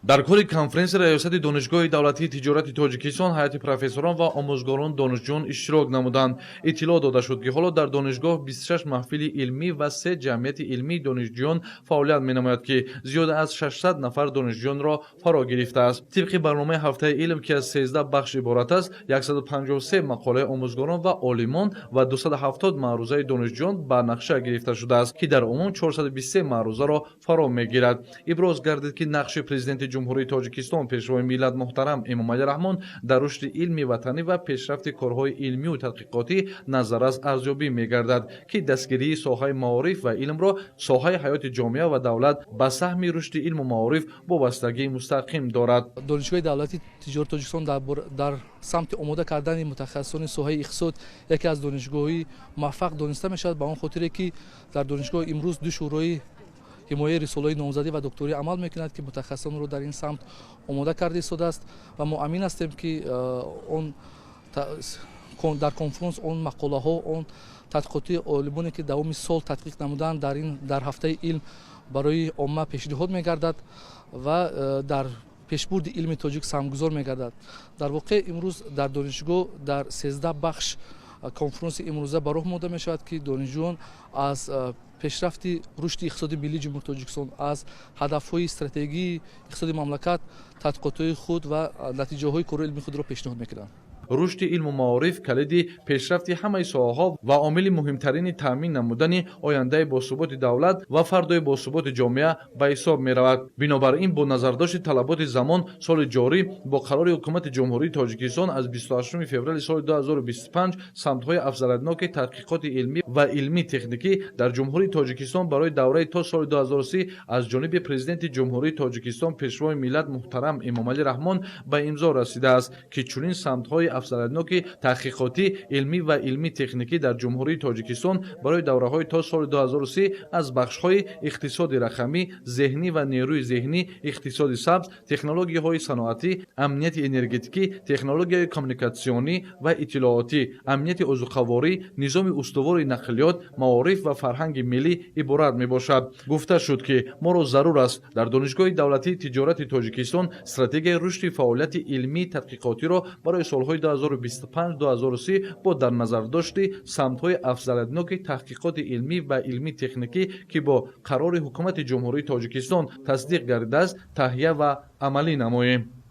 дар кори конференсия раёсати донишгоҳи давлатии тиҷорати тоҷикистон ҳайати профессорон ва омӯзгорон донишҷӯён иштирок намуданд. иттилоъ дода шуд ки ҳоло дар донишгоҳ 26 маҳфили илмӣ ва 3 ҷамъияти илмии донишҷӯён фаъолият менамояд ки зиёда аз 600 нафар донишҷӯёнро фаро гирифтааст. тибқи барномаи ҳафтаи илм ки аз 13 бахш иборат аст, 153 мақолаи омӯзгорон ва олимон ва 270 маърузаи донишҷӯён ба нақша гирифта шудааст, ки дар умум 423 маърузаро фаро мегирад. иброз гардид ки нақши президенти ҷумҳурии тоҷикистон пешвои миллат муҳтарам Эмомалӣ Раҳмон дар рушди илми ватанӣ ва пешрафти корҳои илмию тадқиқотӣ назаррас арзёбӣ мегардад, ки дастгирии соҳаи маориф ва илмро соҳаи ҳаёти ҷомеа ва давлат ба саҳми рушди илму маориф вобастагии мустақим дорад. донишгоҳи давлатии тиҷорати тоҷикистон дар самти омода кардани мутахассисони соҳаи иқтисод яке аз донишгоҳҳои муваффақ дониста мешавад, ба он хотире ки дар донишгоҳ имрӯз ду шӯрои ҳимояи рисолаи номзадӣ ва докторӣ амал мекунад, ки мутахассисонро дар ин самт омода карда истодааст ва мо амин ҳастем, ки дар конференс он мақолаҳо, он тадқиқоти олимоне ки давоми сол тадқиқ намуданд дар ҳафтаи илм барои омма пешниҳод мегардад ва дар пешбурди илми тоҷик самгузор мегардад. дар воқеъ имрӯз дар донишгоҳ дар 13 бахш конференси имрӯза ба роҳ монда мешавад, ки донишҷӯён аз пешрафти рушди иқтисоди миллии ҷумҳурии Тоҷикистон, аз ҳадафҳои стратегии иқтисоди мамлакат тадқиқотҳои худ ва натиҷаҳои корҳои илмии худро пешниҳод мекунанд. рушди илму маориф калиди пешрафти ҳамаи соҳаҳо ва омили муҳимтарини таъмин намудани ояндаи босуботи давлат ва фардои босуботи ҷомеа ба ҳисоб меравад. бинобар ин бо назардошти талаботи замон, соли ҷорӣ бо қарори ҳукумати ҷумҳурии Тоҷикистон аз 28 феврали соли 2025 самтҳои афзалиятноки тадқиқоти илмӣ ва илмии техникӣ дар ҷумҳурии Тоҷикистон барои давраи то соли 2030 аз ҷониби президенти ҷумҳурии Тоҷикистон пешвои миллат муҳтарам Эмомалӣ Раҳмон ба имзо расидааст, ки чунин самтҳои афзалиятноки тадқиқотӣ илмӣ ва илмии техникӣ дар ҷумҳурии Тоҷикистон барои давраҳои то соли 2030 аз бахшҳои иқтисоди рақамӣ, зеҳнӣ ва нерӯи зеҳнӣ, иқтисоди сабз, технологияҳои саноатӣ, амнияти энергетикӣ, технологияҳои коммуникатсионӣ ва иттилоотӣ, амнияти озуқаворӣ, низоми устувори нақлиёт, маориф ва фарҳанги миллӣ иборат мебошад. гуфта шуд, ки моро зарур аст дар донишгоҳи давлатии тиҷорати Тоҷикистон стратегияи рушди фаъолияти илмии тадқиқотиро барои солҳои 2025-2030 бо дар назардошти самтҳои афзалиятноки таҳқиқоти илмӣ ва илмии техникӣ, ки бо қарори ҳукумати ҷумҳурии Тоҷикистон тасдиқ гардидааст, таҳия ва амалӣ намоем.